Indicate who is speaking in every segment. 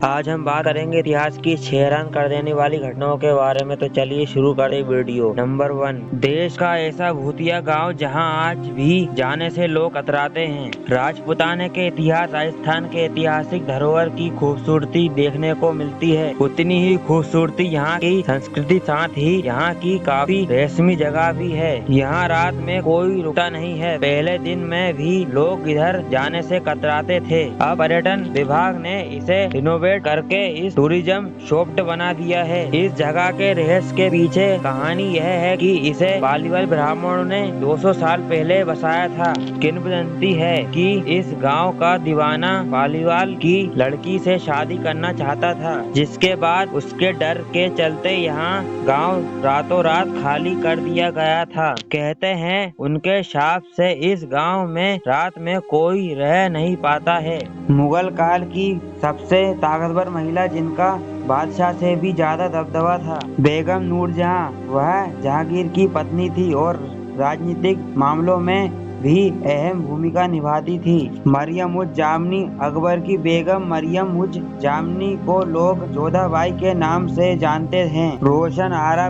Speaker 1: आज हम बात करेंगे इतिहास की हैरान कर देने वाली घटनाओं के बारे में। तो चलिए शुरू करें वीडियो। नंबर 1, देश का ऐसा भूतिया गांव जहां आज भी जाने से लोग कतराते हैं। राजपुताने के इतिहास। राजस्थान के ऐतिहासिक धरोहर की खूबसूरती देखने को मिलती है, उतनी ही खूबसूरती यहाँ की संस्कृति, साथ ही यहाँ की काफी रहस्यमय जगह भी है। यहाँ रात में कोई रुकता नहीं है। पहले दिन में भी लोग इधर जाने से कतराते थे। अब पर्यटन विभाग ने इसे रिनोवेट करके इस टूरिज्म स्पॉट बना दिया है। इस जगह के रहस्य के पीछे कहानी यह है कि इसे पालीवाल ब्राह्मणों ने 200 साल पहले बसाया था। किंवदंती है कि इस गांव का दीवाना पालीवाल की लड़की से शादी करना चाहता था, जिसके बाद उसके डर के चलते यहाँ गांव रातों रात खाली कर दिया गया था। कहते हैं उनके शाप से इस गांव में रात में कोई रह नहीं पाता है। मुगल काल की सबसे ताकतवर महिला जिनका बादशाह से भी ज्यादा दबदबा था, बेगम नूरजहां, वह जहांगीर की पत्नी थी और राजनीतिक मामलों में भी अहम भूमिका निभाती थी। मरियम उज जामनी, अकबर की बेगम मरियम उज जामनी को लोग जोधाबाई के नाम से जानते हैं। रोशन आरा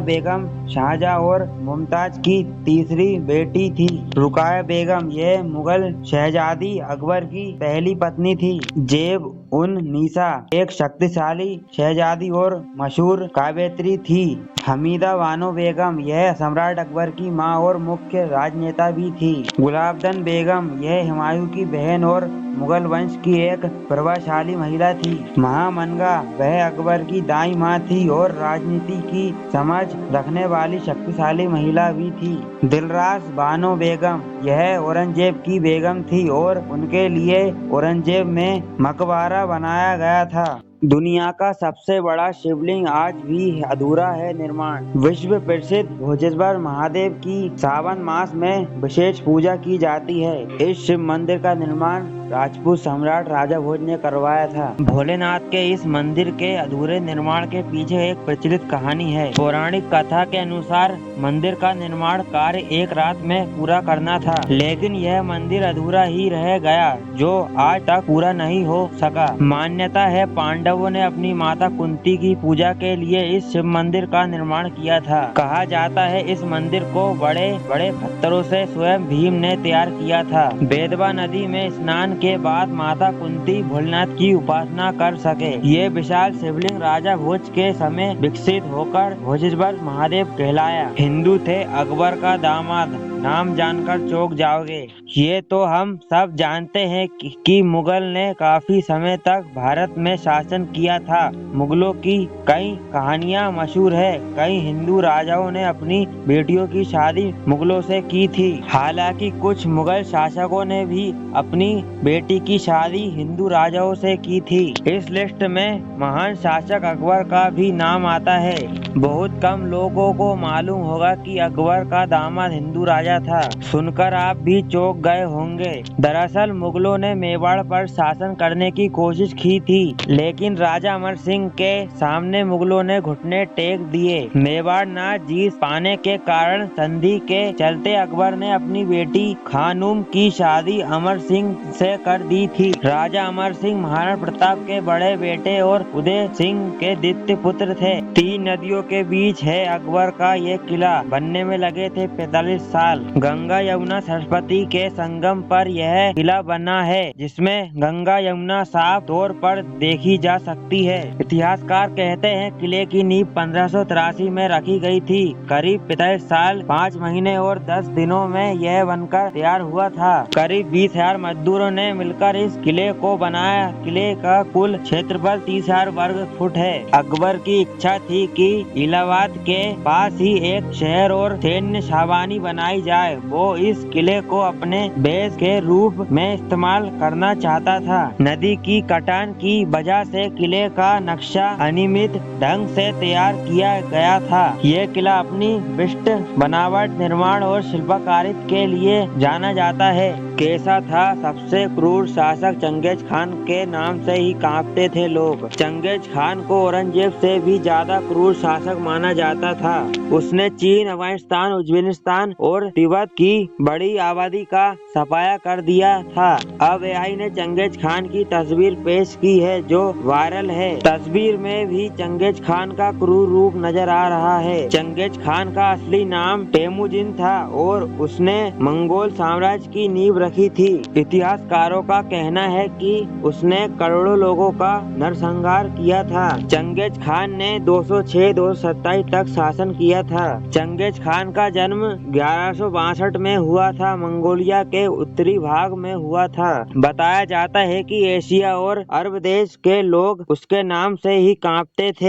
Speaker 1: बेगम शाहजहां और मुमताज की तीसरी बेटी थी। रुकाया बेगम, यह मुगल शहजादी अकबर की पहली पत्नी थी। जेब उन नीसा, एक शक्तिशाली शहजादी और मशहूर काव्यत्री थी। हमीदा बानो बेगम, यह सम्राट अकबर की मां और मुख्य राजनेता भी थी। गुलाबदन बेगम, यह हुमायूं की बहन और मुगल वंश की एक प्रभावशाली महिला थी। महामनगा, वह अकबर की दाई माँ थी और राजनीति की समझ रखने वाली शक्तिशाली महिला भी थी। दिलरास बानो बेगम, यह औरंगजेब की बेगम थी और उनके लिए औरंगजेब में मकबरा बनाया गया था। दुनिया का सबसे बड़ा शिवलिंग आज भी अधूरा है निर्माण। विश्व प्रसिद्ध भोजेश्वर महादेव की सावन मास में विशेष पूजा की जाती है। इस शिव मंदिर का निर्माण राजपूत सम्राट राजा भोज ने करवाया था। भोलेनाथ के इस मंदिर के अधूरे निर्माण के पीछे एक प्रचलित कहानी है। पौराणिक कथा के अनुसार मंदिर का निर्माण कार्य एक रात में पूरा करना था, लेकिन यह मंदिर अधूरा ही रह गया, जो आज तक पूरा नहीं हो सका। मान्यता है पांडवों ने अपनी माता कुंती की पूजा के लिए इस शिव मंदिर का निर्माण किया था। कहा जाता है इस मंदिर को बड़े बड़े पत्थरों से स्वयं भीम ने तैयार किया था। बेतवा नदी में स्नान के बाद माता कुंती भोलेनाथ की उपासना कर सके। ये विशाल शिवलिंग राजा भोज के समय विकसित होकर भोजेश्वर महादेव कहलाया। हिंदू थे अकबर का दामाद, नाम जानकर चौंक जाओगे। ये तो हम सब जानते हैं कि मुगल ने काफी समय तक भारत में शासन किया था। मुगलों की कई कहानियां मशहूर है। कई हिंदू राजाओं ने अपनी बेटियों की शादी मुगलों से की थी। हालांकि कुछ मुगल शासकों ने भी अपनी बेटी की शादी हिंदू राजाओं से की थी। इस लिस्ट में महान शासक अकबर का भी नाम आता है। बहुत कम लोगों को मालूम होगा कि अकबर का दामाद हिंदू राजा था। सुनकर आप भी चौंक गए होंगे। दरअसल मुगलों ने मेवाड़ पर शासन करने की कोशिश की थी, लेकिन राजा अमर सिंह के सामने मुगलों ने घुटने टेक दिए। मेवाड़ न जीत पाने के कारण संधि के चलते अकबर ने अपनी बेटी खानूम की शादी अमर सिंह से कर दी थी। राजा अमर सिंह महाराणा प्रताप के बड़े बेटे और उदय सिंह के द्वितीय पुत्र थे। 3 नदियों के बीच है अकबर का ये किला। बनने में लगे थे 45 साल। गंगा यमुना सरस्वती के संगम पर यह किला बना है, जिसमें गंगा यमुना साफ तौर पर देखी जा सकती है। इतिहासकार कहते हैं किले की नींव 1583 में रखी गई थी। करीब 45 साल 5 महीने और 10 दिनों में यह बनकर तैयार हुआ था। करीब 20,000 मजदूरों ने मिलकर इस किले को बनाया। किले का कुल क्षेत्रफल 30,000 वर्ग फुट है। अकबर की इच्छा थी कि इलाहाबाद के पास ही एक शहर और सैन्य छावनी बनाई जाए। वो इस किले को अपने बेस के रूप में इस्तेमाल करना चाहता था। नदी की कटान की वजह से किले का नक्शा अनियमित ढंग से तैयार किया गया था। ये किला अपनी विशिष्ट बनावट, निर्माण और शिल्पकारिता के लिए जाना जाता है। कैसा था? सबसे क्रूर शासक चंगेज खान के नाम से ही कांपते थे लोग। चंगेज खान को औरंगजेब से भी ज्यादा क्रूर शासक माना जाता था। उसने चीन, अफगानिस्तान, उज्बेकिस्तान और तिब्बत की बड़ी आबादी का सफाया कर दिया था। अब एआई ने चंगेज खान की तस्वीर पेश की है जो वायरल है। तस्वीर में भी चंगेज खान का क्रूर रूप नजर आ रहा है। चंगेज खान का असली नाम टेमुजिन था और उसने मंगोल साम्राज्य की नींव रखी थी। इतिहासकारों का कहना है कि उसने करोड़ों लोगों का नरसंहार किया था। चंगेज खान ने 206-227 तक शासन किया था। चंगेज खान का जन्म 1162 में हुआ था। मंगोलिया के उत्तरी भाग में हुआ था। बताया जाता है कि एशिया और अरब देश के लोग उसके नाम से ही कांपते थे।